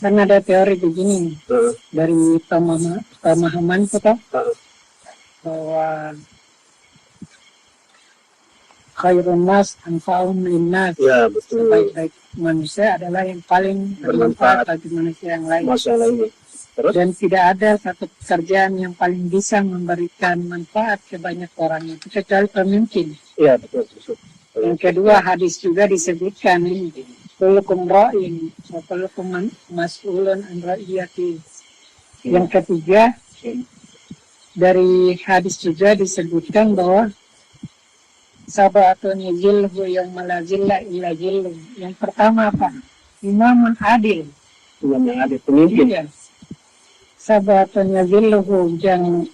Kan ada teori begini dari pemahaman kita bahwa khairun nas anfa'uhum linnas. Ya, betul. Sebaik-baik manusia adalah yang paling bermanfaat bagi manusia yang lain. Terus? Dan tidak ada satu pekerjaan yang paling bisa memberikan manfaat ke banyak orang itu kecuali pemimpin. Iya, betul. Yang kedua, hadis juga disebutkan ini, kullukum ra'in wa kullukum mas'ulun an ra'iyati. Yang ketiga, dari hadis juga disebutkan bahwa sabatun yajilhu yang malazilla illa jilhu. Yang pertama apa? Imamun adil. Imam yang adil, pemimpin. Iya. Sabatun yajilhu, yang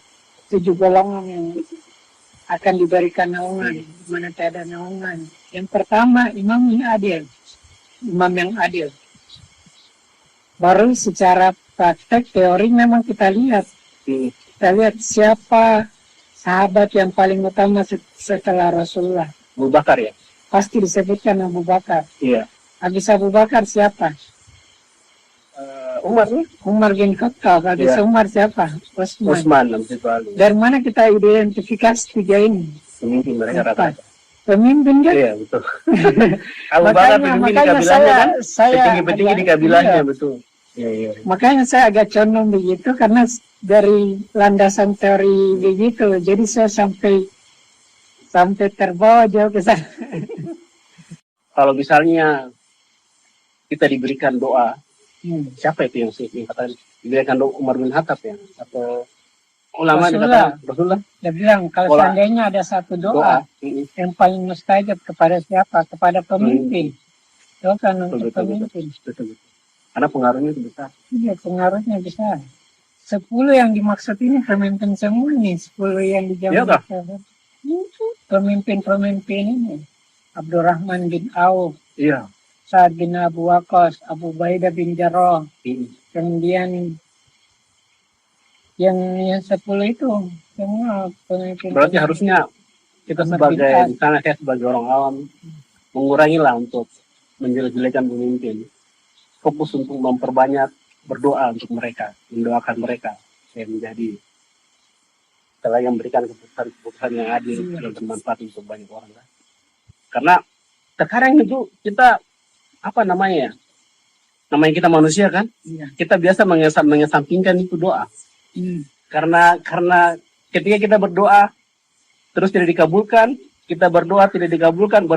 7 golongan yang akan diberikan naungan, mana tiada naungan. Yang pertama, imam yang adil. Imam yang adil. Baru secara praktek teori memang kita lihat. Kita lihat siapa sahabat yang paling utama setelah Rasulullah. Abu Bakar ya? Pasti disebutkan Abu Bakar. Iya. Habis Abu Bakar siapa? Umar nih? Umar bin Khattab. Habis Umar siapa? Utsman. Dari mana kita identifikasi 3 ini? Pemimpin mereka rata-rata. Pemimpin kan? Iya, betul. Abu Bakar pemimpin di kabilahnya kan? Petinggi-petinggi di kabilahnya, betul. Iya. Makanya saya agak condong begitu karena dari landasan teori begitu. Jadi saya sampai terbawa jauh ke sana. Kalau misalnya kita diberikan doa, siapa itu yang katakan diberikan doa? Umar bin Khattab ya? Atau ulama dikatakan Rasulullah? Dia bilang kalau seandainya ada satu doa yang paling mustajab kepada siapa? Kepada pemimpin. Doakan untuk pemimpin. Betul. Karena pengaruhnya itu besar. Iya, pengaruhnya besar. 10 yang dimaksud ini pemimpin semua nih. 10 yang di zaman pemimpin ini. Abdurrahman bin Auf. Iya. Sa'ad bin Abu Waqqas, Abu Ubaidah bin Jarrah. Kemudian yang 10 itu semua pemimpin. Berarti harusnya kita sebagai, misalnya saya sebagai orang awam, mengurangilah untuk menjelek-jelekan pemimpin. Fokus untuk memperbanyak berdoa untuk mereka, mendoakan mereka yang menjadi setelah yang memberikan keputusan yang adil dan bermanfaat untuk banyak orang. Karena sekarang itu kita namanya kita manusia kan, kita biasa mengesampingkan itu doa. Karena ketika kita berdoa terus tidak dikabulkan, kita berdoa tidak dikabulkan,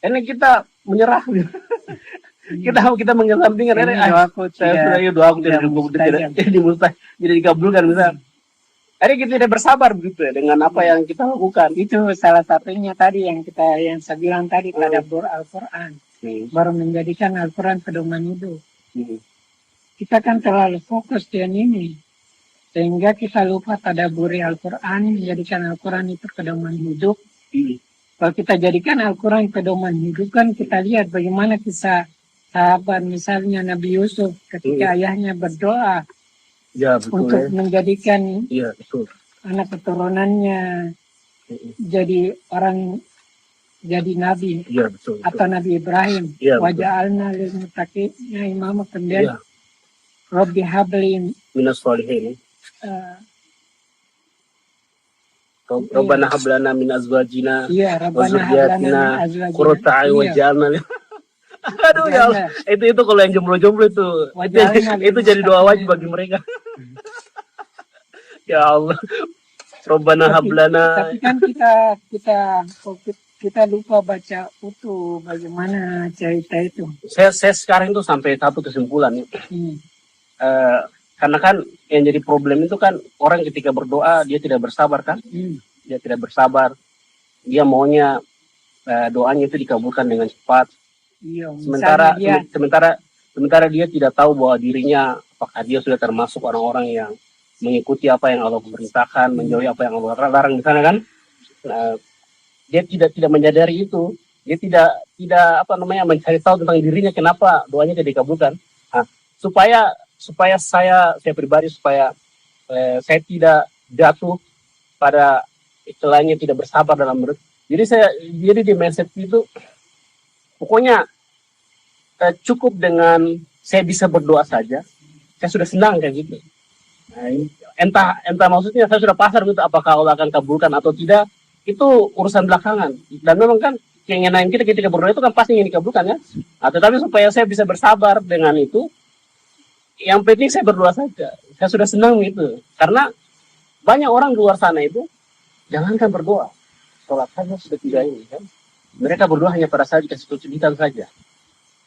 ini kita menyerah. kita mengesampingkan doaku tidak dikabulkan misalnya. Kita tidak bersabar begitu ya dengan apa yang kita lakukan. Itu salah satunya tadi yang saya bilang tadi, tadabbur Al-Quran. Baru menjadikan Al-Quran pedoman hidup. Kita kan terlalu fokus dengan ini sehingga kita lupa tadabburi Al-Quran, menjadikan Al-Quran itu pedoman hidup. Kalau kita jadikan Al-Quran pedoman hidup kan kita lihat bagaimana kisah sahabat misalnya Nabi Yusuf ketika ayahnya berdoa untuk menjadikan anak keturunannya jadi nabi atau Nabi Ibrahim. Waja'alna lil muttaqina imama, kemudian Rabbi habli minas sholihin. Rabbana hablana min azwajina wa dzurriyyatina qurrata a'yun waj'alna. Aduh ya Allah. Itu kalau yang jomblo-jomblo itu jadi doa wajib bagi mereka. Ya Allah. Rabbana hablana. Tapi kan kita lupa baca utuh bagaimana cerita itu. Saya sekarang itu sampai satu kesimpulan nih. Karena kan yang jadi problem itu kan orang ketika berdoa dia tidak bersabar kan? Dia tidak bersabar. Dia maunya doanya itu dikabulkan dengan cepat. Sementara dia tidak tahu bahwa dirinya apakah dia sudah termasuk orang-orang yang mengikuti apa yang Allah perintahkan, menjauhi apa yang Allah larang misalnya kan. Dia tidak menyadari itu. Dia tidak mencari tahu tentang dirinya kenapa doanya tidak dikabulkan. Supaya saya pribadi supaya saya tidak jatuh pada istilahnya tidak bersabar dalam berdoa. Jadi di mindset itu pokoknya cukup dengan saya bisa berdoa saja, saya sudah senang kayak gitu. Nah, entah maksudnya saya sudah pasar gitu, apakah Allah akan kabulkan atau tidak, itu urusan belakangan. Dan memang kan keinginan kita ketika berdoa itu kan pasti ingin dikabulkan ya. Nah, tetapi supaya saya bisa bersabar dengan itu, yang penting saya berdoa saja. Saya sudah senang gitu. Karena banyak orang di luar sana itu, jangankan berdoa, sholat saja sudah tidak ini kan. Mereka berdoa hanya pada saat dikasih kesulitan saja.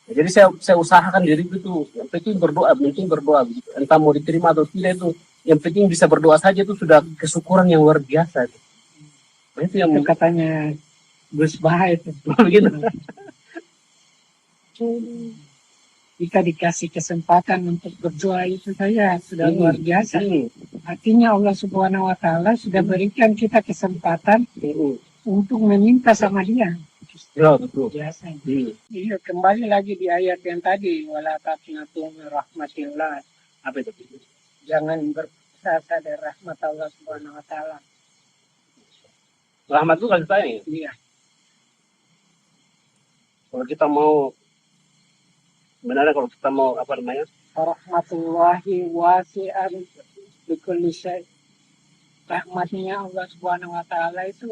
Nah, jadi saya usahakan diri itu, yang penting berdoa begitu. Entah mau diterima atau tidak itu, yang penting bisa berdoa saja itu sudah kesyukuran yang luar biasa. Nah, itu yang Itu katanya Gus Bah itu. begitu. Jika dikasih kesempatan untuk berdoa itu saja sudah luar biasa. Artinya Allah Subhanahu wa Ta'ala sudah berikan kita kesempatan untuk meminta sama Dia. Ya, betul. Biasa. Iya, kembali lagi di ayat yang tadi, wala taqnatu min rahmatillah. Apa itu? Jangan berputus asa dari rahmat Allah Subhanahu wa Ta'ala. Rahmat itu kasih sayang ya? Iya. Kalau kita mau benar, kalau kita mau apa namanya? Rahmatullahi wasi'an bikulli syai'. Rahmatnya Allah Subhanahu wa Ta'ala itu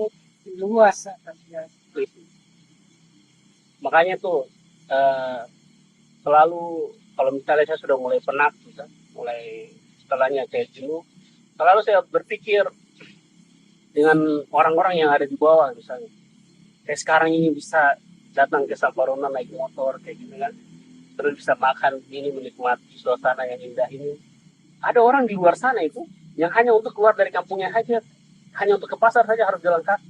luas atas segala. Makanya tuh selalu kalau misalnya saya sudah mulai penat, mulai setelahnya kayak jenuh, selalu saya berpikir dengan orang-orang yang ada di bawah misalnya. Kayak sekarang ini bisa datang ke Saparona naik motor kayak gitu kan, terus bisa makan ini, menikmati suasana yang indah ini. Ada orang di luar sana itu yang hanya untuk keluar dari kampungnya aja, hanya untuk ke pasar saja harus jalan kaki.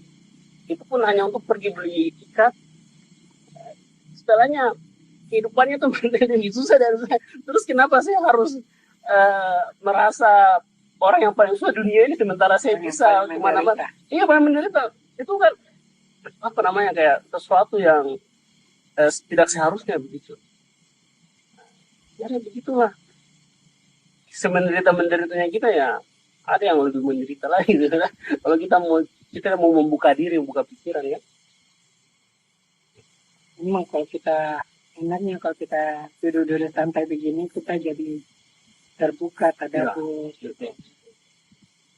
Itu pun hanya untuk pergi beli ikan. Setelahnya kehidupannya tuh lebih susah dari saya. Terus kenapa saya harus merasa orang yang paling susah dunia ini sementara saya bisa kemana-mana? Iya, paling menderita. Itu kan apa namanya, kayak sesuatu yang tidak seharusnya begitu. Ya begitulah. Semenderita-menderitanya kita ya, ada yang lebih menderita lagi. Gitu. Kalau kita mau membuka diri, membuka pikiran ya. Memang kalau kita, enaknya kalau kita duduk-duduk santai begini, kita jadi terbuka, tadabbur. Ya,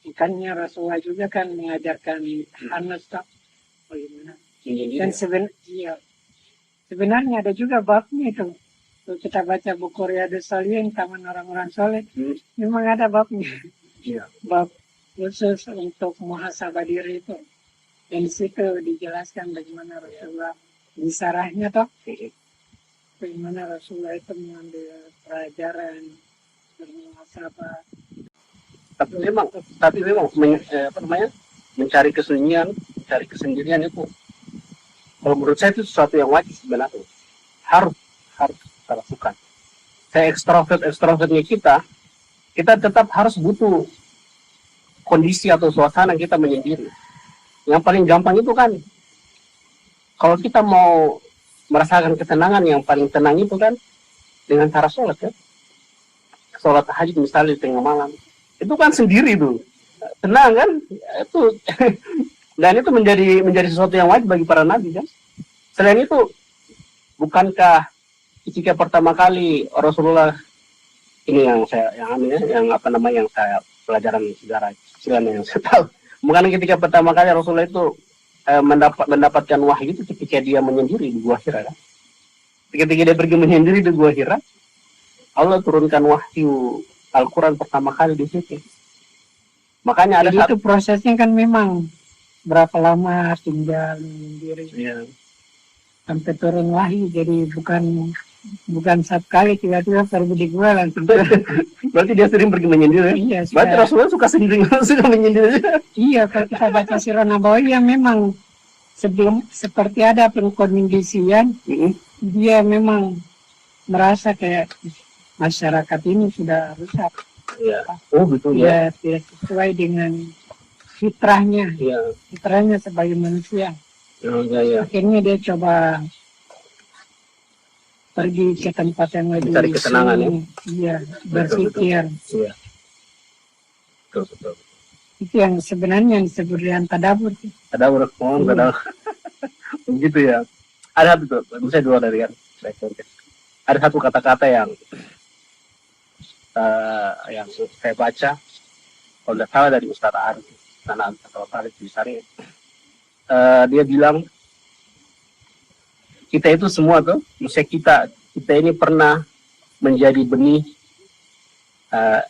Ikannya Rasulullah juga kan mengajarkan Anas tak bagaimana. Dan sebenarnya ada juga babnya itu. Kalau kita baca buku Riyadhus Shalihin, Taman Orang-orang Soleh, memang ada babnya. Iya. Bab khusus untuk muhasabah diri itu. Dan di situ dijelaskan bagaimana Rasulullah di sarahnya toh, bagaimana Rasulullah itu mengambil pelajaran bermuhasabah. Tapi memang apa namanya, mencari kesunyian, mencari kesendirian itu, kalau menurut saya itu sesuatu yang wajib sebenarnya, harus kita lakukan. Saya ekstrovertnya kita tetap harus butuh kondisi atau suasana kita menyendiri. Yang paling gampang itu kan, kalau kita mau merasakan ketenangan, yang paling tenang itu kan dengan cara sholat ya. Sholat tahajud misalnya di tengah malam, itu kan sendiri tuh, tenang kan, itu dan itu menjadi sesuatu yang wajib bagi para nabi kan. Selain itu, bukankah ketika pertama kali Rasulullah ini yang saya pelajaran sejarah yang saya tahu, bukan ketika pertama kali Rasulullah itu mendapatkan wahyu itu ketika dia menyendiri di Gua Hira kan? Ketika dia pergi menyendiri di Gua Hira, Allah turunkan wahyu Al-Quran pertama kali di situ. Makanya ada itu prosesnya kan memang berapa lama tinggal menyendiri sampai turun wahyu, jadi bukan satu kali tiba-tiba pergi di gua langsung. Berarti dia sering pergi menyendiri. Iya, berarti Rasulullah suka sendiri, suka menyendiri. Iya, kalau kita baca Sirah Nabawi ya memang sebelum seperti ada pengkondisian, dia memang merasa kayak masyarakat ini sudah rusak. Iya. Oh betul ya. Tidak sesuai dengan fitrahnya. Iya. Fitrahnya sebagai manusia. Ya. Akhirnya dia coba pergi ke tempat yang lebih mencari ketenangan ya. Iya, berpikir. Iya. Betul. Itu yang sebenarnya disebut dengan tadabbur. Tadabbur. Begitu ya. Ada betul. Saya dua dari kan. Ada satu kata-kata yang yang saya baca, kalau tidak salah dari Ustaz Arif, karena atau Arif Bisari, dia bilang kita itu semua tuh, maksudnya kita ini pernah menjadi benih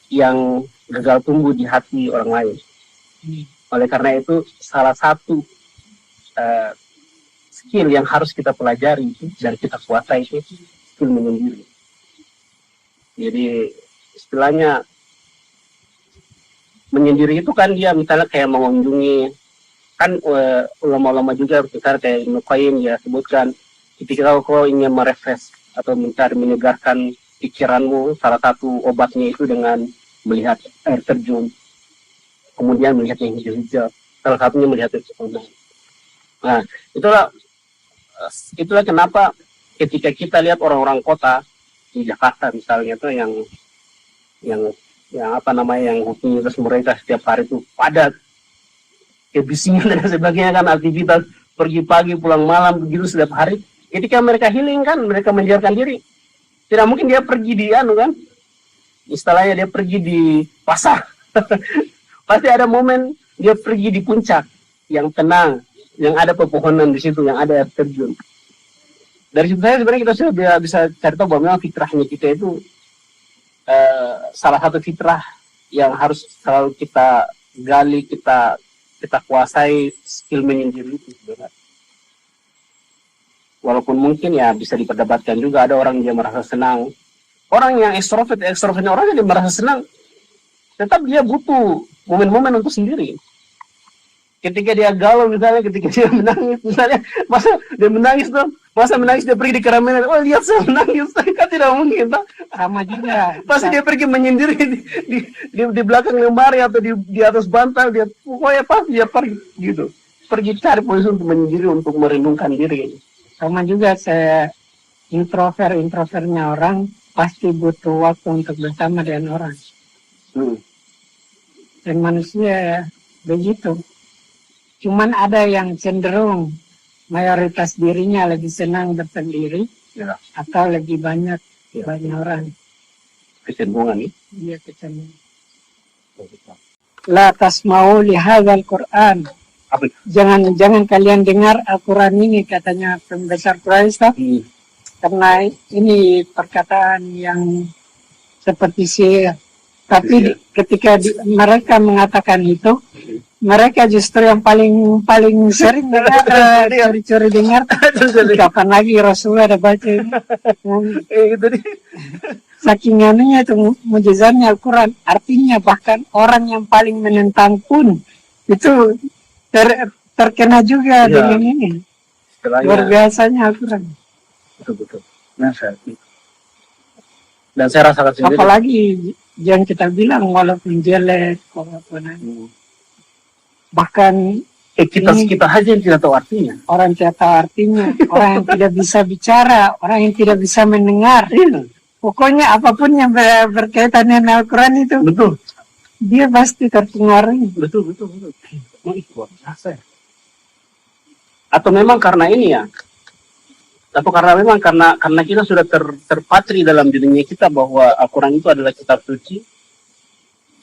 yang gagal tumbuh di hati orang lain. Oleh karena itu, salah satu skill yang harus kita pelajari dan kita kuasai itu skill menyendiri. Jadi istilahnya menyendiri itu kan dia misalnya kayak mengunjungi, kan ulama-ulama juga besar kayak Ibnu Qayyim ya sebutkan, ketika kau ingin merefresh atau mencari menyegarkan pikiranmu, salah satu obatnya itu dengan melihat air terjun, kemudian melihat yang hijau-hijau, salah satunya melihat pepohonan. Nah, itulah kenapa ketika kita lihat orang-orang kota di Jakarta misalnya tuh yang apa namanya, yang rutinitas mereka setiap hari itu padat, kebisingan dan sebagainya kan, aktivitas pergi pagi pulang malam begitu setiap hari. Ketika mereka healing kan, mereka menjelaskan diri, tidak mungkin dia pergi di kan, istilahnya dia pergi di pasar. Pasti ada momen dia pergi di puncak yang tenang, yang ada pepohonan di situ, yang ada air terjun. Dari situ saya sebenarnya kita sudah bisa cari tahu bahwa memang fitrahnya kita itu salah satu fitrah yang harus selalu kita gali, kita kuasai, skill menyendiri itu sebenarnya. Walaupun mungkin ya bisa diperdebatkan juga, ada orang yang merasa senang, orang yang ekstrovertnya orang yang merasa senang, tetap dia butuh momen-momen untuk sendiri. Ketika dia galau misalnya, ketika dia menangis misalnya, masa dia menangis dia pergi di keramaian, oh lihat saya menangis, kan tidak mungkin. Sama juga. Pasti dia pergi menyendiri di belakang lemari atau di atas bantal, dia pokoknya pasti dia pergi gitu, pergi cari posisi untuk menyendiri, untuk merenungkan diri. Sama juga saya introvertnya orang pasti butuh waktu untuk bersama dengan orang. Dan manusia begitu. Cuman ada yang cenderung mayoritas dirinya lebih senang bersendiri, Ya. atau lebih banyak banyak orang. Kecenderungan nih. Iya, kecenderungan. La tasma'u li hadzal Qur'an. Apa? Jangan kalian dengar Al-Quran ini, katanya pembesar Quraisy, karena ini perkataan yang seperti sihir. Tapi ketika mereka mengatakan itu, mereka justru yang paling sering dengar, curi-curi dengar. Kapan lagi Rasulullah ada baca ini? Saking anunya itu mujizatnya Al-Quran. Artinya bahkan orang yang paling menentang pun itu terkena juga dengan ini. Luar biasanya Al-Quran. Betul. Nah, dan saya rasakan sendiri. Apalagi yang kita bilang walaupun jelek, walaupun bahkan kita aja yang tidak tahu artinya. Orang tidak tahu artinya, orang yang tidak bisa bicara, orang yang tidak bisa mendengar. Pokoknya apapun yang berkaitan dengan Al-Quran itu, betul, dia pasti terpengaruh. Betul. Atau memang karena ini ya, atau karena memang karena kita sudah terpatri dalam dirinya kita bahwa Al-Quran itu adalah kitab suci,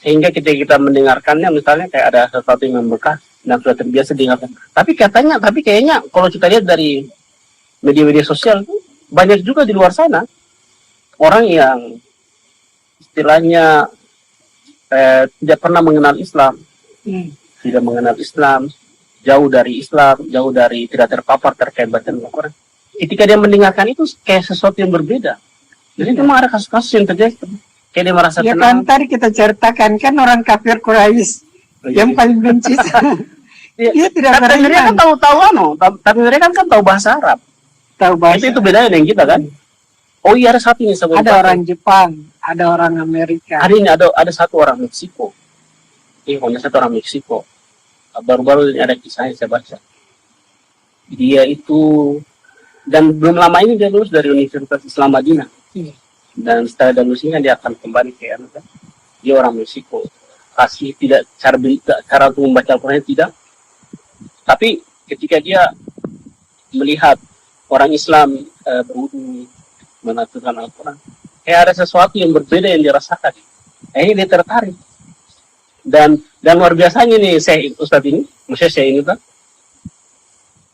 sehingga ketika kita mendengarkannya misalnya kayak ada sesuatu yang membekas dan sudah terbiasa dengarkan. Tapi kayaknya kalau kita lihat dari media-media sosial itu banyak juga di luar sana orang yang istilahnya tidak pernah mengenal Islam, tidak mengenal Islam, jauh dari tidak terpapar terkait bacaan Al-Quran. Ketika dia mendengarkan itu kayak sesuatu yang berbeda. Jadi memang ada kasus-kasus yang terjadi. Kayak dia merasa ya tenang. Kan tadi kita ceritakan kan orang kafir Quraisy yang paling benci. Dia tidak beriman. Mereka kan tapi mereka kan tahu bahasa Arab. Tahu bahasa. Itu bedanya dengan kita kan. Oh iya, ada satu ini ada orang Jepang, ada orang Amerika. Ada satu orang Meksiko. Pokoknya satu orang Meksiko. Baru-baru ini ada kisahnya saya baca. Dia itu, dan belum lama ini dia lulus dari Universitas Islam Madinah. Dan setelah lulusnya dia akan kembali ke Amerika. Dia orang Meksiko. Kasih tidak cara untuk membaca Al-Quran tidak. Tapi ketika dia melihat orang Islam berwudu menafsirkan Al-Quran, kayak ada sesuatu yang berbeda yang dirasakan. Akhirnya dia tertarik. Dan luar biasanya nih Ustadz ini, maksudnya saya ini kan,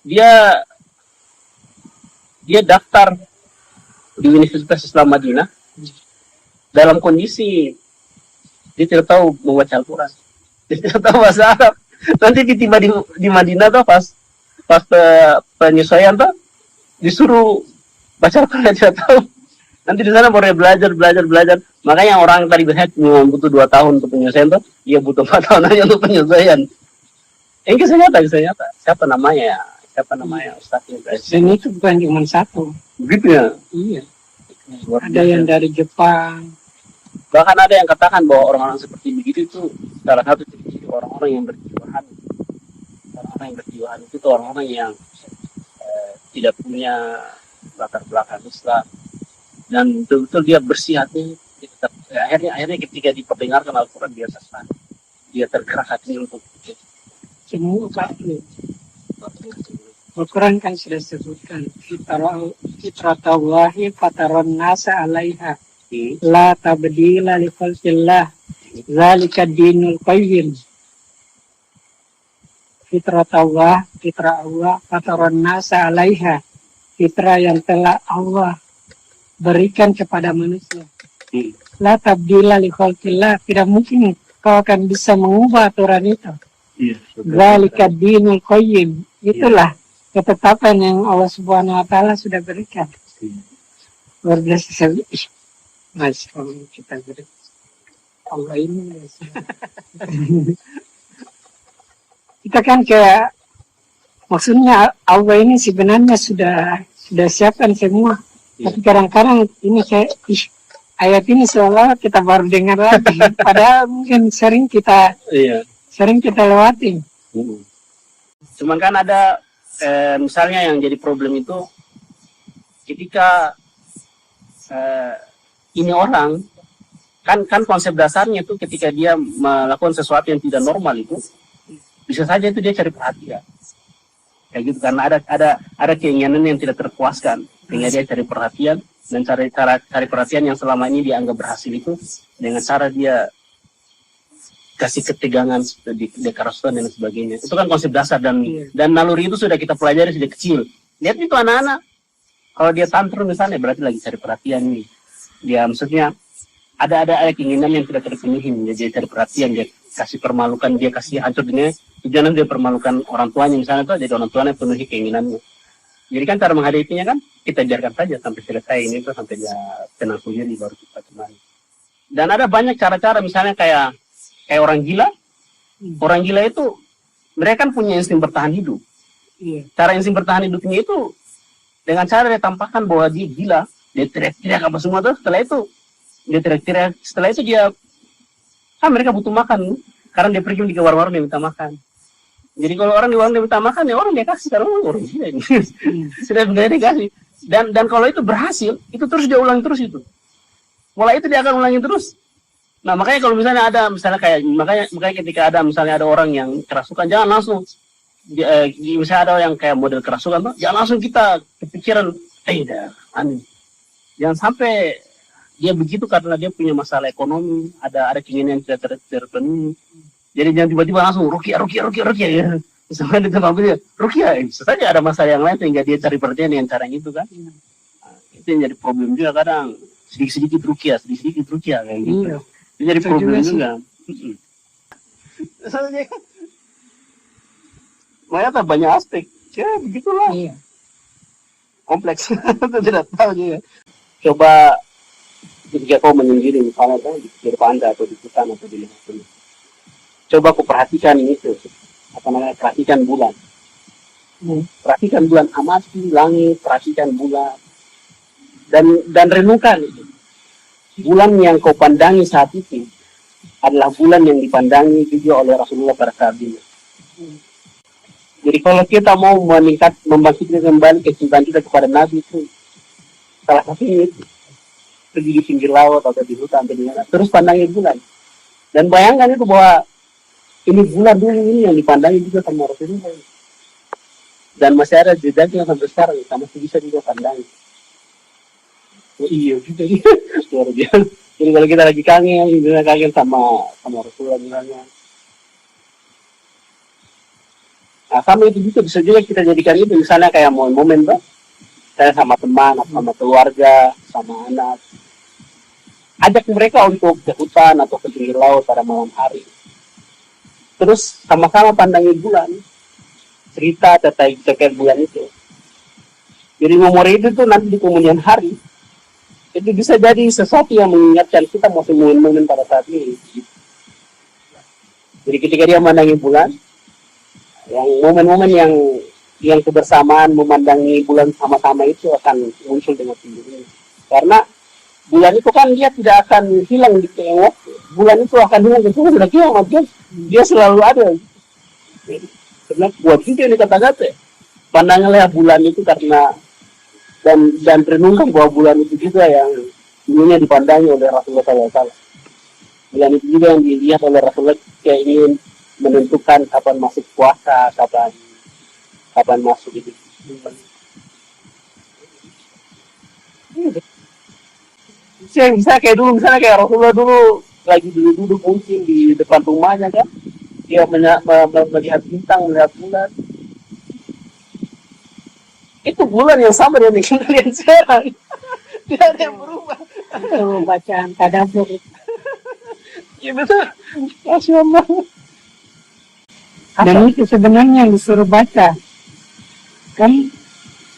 dia daftar di Universitas Islam Madinah dalam kondisi dia tidak tahu membaca Al-Quran, dia tidak tahu bahasa Arab. Nanti tiba di Madinah tuh pas penyesuaian tuh disuruh baca Al-Quran, dia tidak tahu. Nanti di sana baru belajar. Makanya orang tadi bilang memang butuh 2 tahun untuk penyelesaian tuh, dia butuh 4 tahun aja untuk penyelesaian. Ini kisah nyata. Siapa namanya Ustaz? Dan itu bukan cuma satu. Begitu ya? Iya. Ada yang dari Jepang. Bahkan ada yang katakan bahwa orang-orang seperti begitu itu salah satu ciri orang-orang yang berjiwa hantu. Orang-orang yang berjiwa hantu itu orang-orang yang tidak punya latar belakang Islam. Dan betul-betul dia bersih hati, akhirnya ketika diperdengarkan Al-Quran dia tersan, dia tergerak hatinya untuk semua pasti. Al-Quran kan sudah sebutkan fitratallahi fataron nasa alaiha la tabdila li khalqillah zalika dinul qayyim. Fitrah Allah fataron nasa alaiha, fitrah yang telah Allah berikan kepada manusia. La tabdila li khalqillah, tidak mungkin kau akan bisa mengubah aturan itu. Zalika dinul qayyim, itulah ketetapan yang Allah Subhanahu wa taala sudah berikan. Luar biasa sekali. Mas, kalau kita beri Allah ini kita kan kayak maksudnya Allah ini sebenarnya sudah siapkan semua. Tapi kadang-kadang ini kayak ayat ini seolah kita baru dengar lagi, padahal mungkin sering kita lewatin. Cuman kan ada misalnya yang jadi problem itu ketika ini orang kan konsep dasarnya itu ketika dia melakukan sesuatu yang tidak normal itu bisa saja itu dia cari perhatian kayak gitu, karena ada keinginan yang tidak terpuaskan sehingga dia cari perhatian, dan cari perhatian yang selama ini dianggap berhasil itu dengan cara dia kasih ketegangan di kerasukan dan sebagainya. Itu kan konsep dasar dan naluri itu sudah kita pelajari sejak kecil. Lihat itu anak-anak kalau dia tantrum misalnya berarti lagi cari perhatian nih. Dia maksudnya ada keinginan yang tidak terpenuhi, dia cari perhatian, dia kasih permalukan, dia kasih hancur dunia, tujuannya dia permalukan orang tuanya misalnya tuh, jadi orang tuanya penuhi keinginannya. Jadi kan cara menghadapinya kan kita biarkan saja sampai selesai ini tuh, sampai dia tenang sendiri baru kita kembali. Dan ada banyak cara-cara misalnya kayak orang gila. Orang gila itu mereka kan punya insting bertahan hidup. Cara insting bertahan hidupnya itu dengan cara dia tampakkan bahwa dia gila, dia teriak-teriak apa semua tuh, setelah itu dia teriak-teriak, setelah itu dia mereka butuh makan karena dia pergi di warung-warung dia minta makan. Jadi kalau orang di warung dia minta makan, ya orang dia kasih, karena orang gila ini. Sudah benar dia kasih. Dan kalau itu berhasil, itu terus dia ulangi terus itu. Mulai itu dia akan ulangi terus. Nah makanya kalau misalnya ada makanya ketika ada misalnya ada orang yang kerasukan, jangan langsung misalnya ada yang kayak model kerasukan tuh, jangan langsung kita kepikiran aneh. Jangan sampai dia begitu karena dia punya masalah ekonomi, ada keinginan yang tidak terpenuhi. Jadi jangan tiba-tiba langsung rukia ya. Misalnya di tempat dia rukia, bisa saja ada masalah yang lain sehingga dia cari perhatian dengan cara itu kan. Nah, itu yang jadi problem juga kadang, sedikit rukia kayak gitu. Itu jadi problem juga. Ternyata banyak aspek, ya begitulah. Kompleks, tidak tahu juga. Coba ketika kau menyendiri misalnya di depan Anda atau di hutan atau di mana, coba kau perhatikan ini tuh, perhatikan bulan. Perhatikan bulan, amati langit, perhatikan bulan. Dan renungkan itu. Bulan yang kau pandangi saat itu adalah bulan yang dipandangi juga oleh Rasulullah pada saat ini. Jadi kalau kita mau membangkitkan kembali kecintaan kita kepada Nabi itu, salah satunya itu pergi di pinggir laut atau di hutan atau di mana, terus pandangi bulan. Dan bayangkan itu bahwa ini bulan dulu ini yang dipandangi juga sama Rasulullah. Dan masih ada jejaknya sampai sekarang, kita masih bisa juga pandangi. Oh iya gitu dia. Luar biasa. Jadi kalau kita lagi kangen, misalnya kangen sama Rasulullah misalnya. Nah, sama itu juga bisa juga kita jadikan itu misalnya kayak momen-momen tuh. Saya sama teman, atau sama keluarga, sama anak. Ajak mereka untuk ke hutan atau ke pinggir laut pada malam hari. Terus sama-sama pandangi bulan. Cerita terkait bulan itu. Jadi memori itu tuh nanti di kemudian hari. Itu bisa jadi sesuatu yang mengingatkan kita masih momen-momen pada saat ini. Jadi ketika dia memandangi bulan, yang momen-momen yang kebersamaan memandangi bulan sama-sama itu akan muncul dengan sendirinya. Karena bulan itu kan dia tidak akan hilang di tengok. Bulan itu akan hilang itu sudah kiamat kan. Dia selalu ada. Karena buat juga ini kata-kata. Pandanglah bulan itu karena dan renungkan bahwa bulan itu juga yang dulunya dipandangi oleh Rasulullah SAW. Bulan itu juga yang dilihat oleh Rasulullah kayak ingin menentukan kapan masuk puasa, kapan masuk itu. Misalnya kayak Rasulullah dulu lagi duduk mungkin di depan rumahnya kan, dia melihat bintang, melihat bulan. Itu bulan yang sama dengan kalian sekarang. Tidak ada yang berubah. Itu bacaan tadabbur. Ya betul. Masya Allah. Dan itu sebenarnya yang disuruh baca. Kan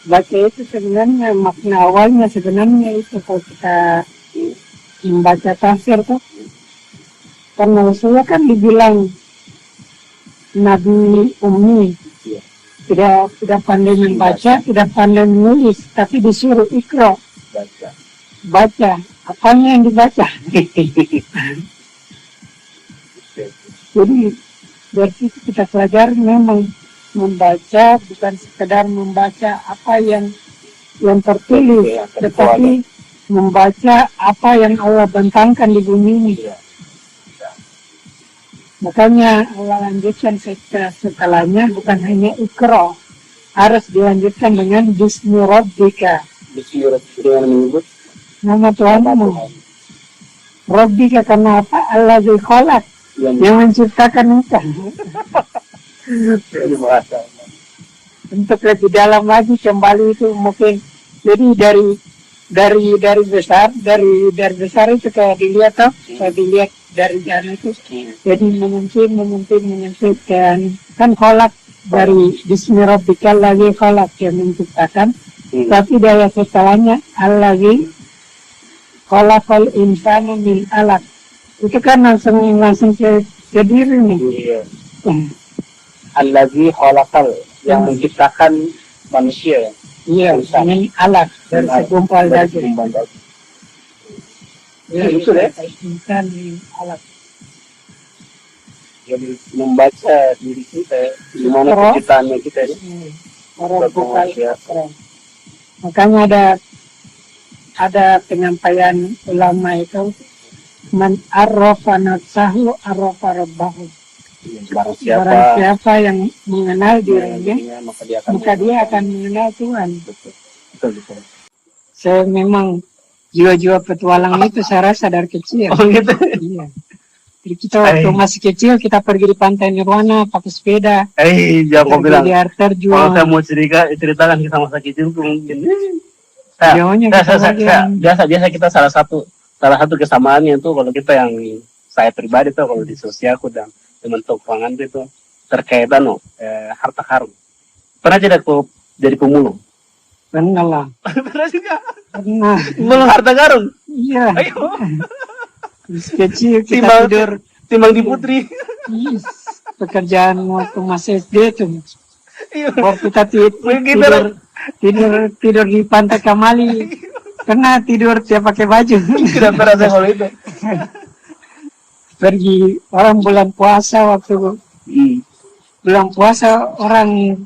baca itu sebenarnya makna awalnya sebenarnya itu kalau kita membaca tafsir tuh. Karena Rasulullah kan dibilang Nabi Ummi. Tidak pandai membaca, tidak pandai menulis, tapi disuruh ikra. Baca. Apanya yang dibaca? Jadi dari situ kita pelajari memang membaca bukan sekedar membaca apa yang tertulis, tetapi membaca apa yang Allah bentangkan di bumi ini. Makanya Allah lanjutkan setelahnya bukan hanya ikra, harus dilanjutkan dengan Bismi Rabbika. Bismi Rabbika dengan menyebut nama Tuhanmu. Rabbika karena apa? Allazi khalaq, yang menciptakan engkau. Untuk lebih dalam lagi kembali itu mungkin jadi dari besar itu kayak dilihat toh, kayak dilihat dari jana itu jadi menyempit dan kan kholak dari Bismi Rabbikal lagi kholak yang menciptakan tapi daya setelahnya allazi kholakal insana min alaq itu kan langsung ke diri nih. Allazi kholakal yang menciptakan manusia. Iya, min alaq dari segumpal daging. Ya, itu deh. Insan min alaq. Jadi membaca diri kita, gimana penciptaannya kita ini. Orang bukan. Makanya ada penyampaian ulama itu man arrafa nafsahu arrafa rabbahu. Barang siapa yang mengenal dirinya, maka dia akan mengenal Tuhan. Betul. Saya memang jiwa-jiwa petualang itu saya rasa dari kecil. Oh gitu? Iya. Jadi kita waktu masih kecil kita pergi di pantai Nirwana pakai sepeda. Jangan kau bilang. Kalau saya mau ceritakan kita masa kecil tuh mungkin. Biasa kita salah satu kesamaannya itu kalau kita yang saya pribadi tuh kalau di sosialku dan teman-teman keuangan itu terkait harta karun. Pernah tidak kau jadi pemulung? Pernah lah. Pernah juga. Pernah. Pemulung harta karun? Iya. Ayo. Kecil kita timbang di Putri. Yes. Pekerjaan waktu masih SD tuh. Iya. Waktu kita tidur di pantai Kamali. Karena tidur dia pakai baju. Tidak pernah saya kalau itu. Pergi orang bulan puasa waktu bulan puasa orang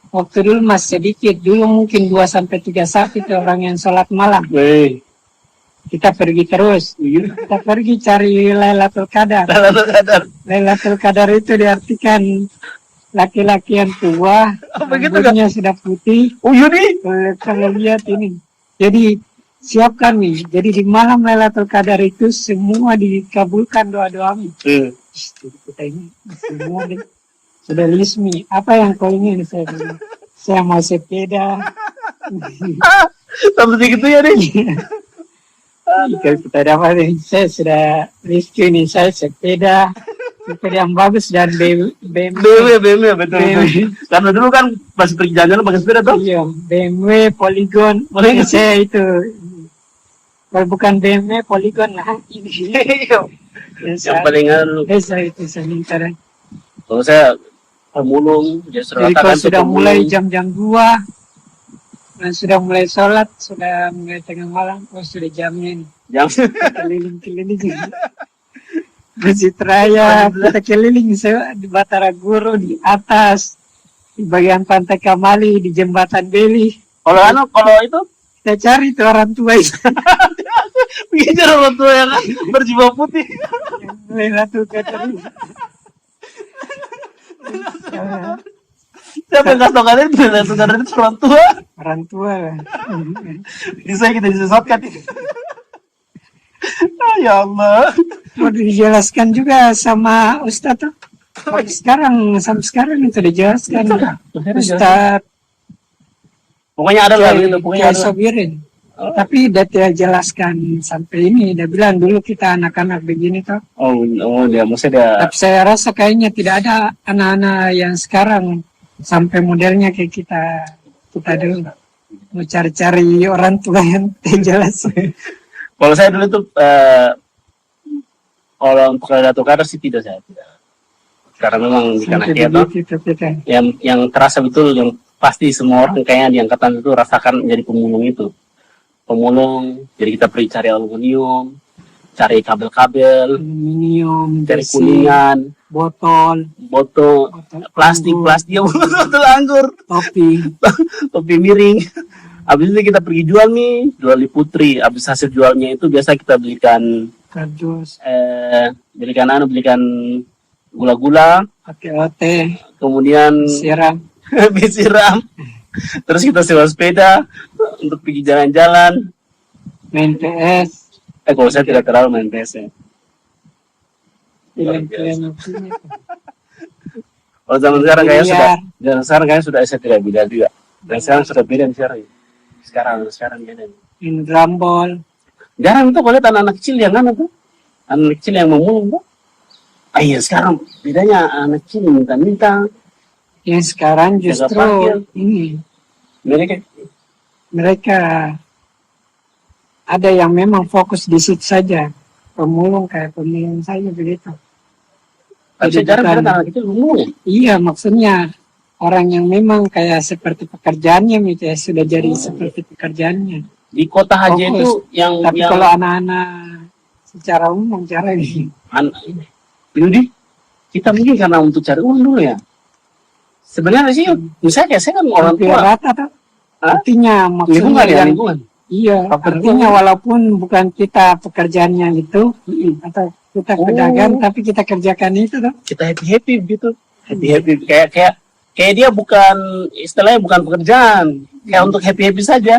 waktu dulu masih sedikit, dulu mungkin 2-3 saat itu orang yang sholat malam. Kita pergi terus, kita pergi cari Lailatul Qadar. Lailatul Qadar itu diartikan laki-laki yang tua, rambutnya sudah putih. Oh iya nih. Kalau lihat ini, jadi siapkan nih. Jadi di malam Lailatul Qadar itu semua dikabulkan doa-doamu. Kita ini semua sudah resmi. Apa yang kau ingin? Saya mau sepeda. Sampai segitu ya deh. Kalau kita dapat ini, saya sudah resmi nih. Saya sepeda yang bagus dan BMW. BMW betul. Karena dulu kan pas pergi jalan pakai sepeda tuh. Iya, BMW Polygon. Saya itu. Kalau bukan BMW Polygon lah. Yang paling anu. Saya itu sementara. Kalau saya pemulung, Jadi kalau sudah mulai jam-jam 2, dan sudah mulai sholat, sudah mulai tengah malam, sudah jamnya nih. Jam Keliling-keliling. Masjid Raya, kita keliling di Batara Guru, di atas, di bagian Pantai Kamali, di Jembatan Beli. kalau itu Kita cari tuh orang tua itu. mengejar orang tua yang berjubah putih. Lailatul Qadar. Siapa yang kasih tau kalian itu Lailatul Qadar itu orang tua? Orang tua lah. Bisa kita disesatkan. Ya Allah. Mau dijelaskan juga sama Ustadz tuh. Sampai sekarang itu dijelaskan. Ustadz Pokoknya ada lah gitu, pokoknya Kiai ada. Sobirin. Tapi dia jelaskan sampai ini. Dia bilang dulu kita anak-anak begini tuh. Oh dia maksudnya Tapi saya rasa kayaknya tidak ada anak-anak yang sekarang sampai modelnya kayak kita dulu. Mau cari-cari orang tua yang jelas. kalau saya dulu tuh kalau untuk Lailatul Qadar sih tidak. Karena memang di kanan Sampai begitu. yang terasa betul, yang pasti semua orang kayaknya di angkatan itu rasakan jadi pemulung. Jadi kita pergi cari aluminium, cari kabel-kabel, Aluminium, cari besi, kuningan, botol, plastik, botol anggur, topi miring. Habis itu kita pergi jual di Putri. Habis hasil jualnya itu biasa kita belikan kardus, belikan gula-gula, pakai ote, kemudian siram. disiram. Terus kita sewa sepeda untuk pergi jalan-jalan. Main PS, Kalau saya tidak terlalu main PS ya. film-film. Kalau zaman sekarang Biliar. kayaknya sudah saya tidak beda juga. Dan sekarang sudah beda sekarang. Sekarang beda. Main drambol. Jarang tuh kalau lihat anak-anak kecil yang tuh. Anak kecil yang memulung tuh. Iya sekarang bedanya anak kecil minta-minta. Yang sekarang Jaga justru parkir. ini Mereka ada yang memang fokus di situ saja, pemulung saya begitu. saya jarang lihat anak kecil memulung. Iya, maksudnya orang yang memang kayak seperti pekerjaannya gitu ya, sudah jadi seperti pekerjaannya. Di kota Haji itu Tapi kalau anak-anak secara umum cara ini ini kita mungkin karena untuk cari uang dulu ya. Sebenarnya sih, misalnya saya kan orang hampir tua. rata tuh. Artinya maksudnya Lingkungan. Iya, artinya walaupun bukan kita pekerjaannya itu atau kita pedagang, tapi kita kerjakan itu tuh. Kita happy gitu. Happy kayak dia bukan istilahnya bukan pekerjaan, kayak untuk happy saja.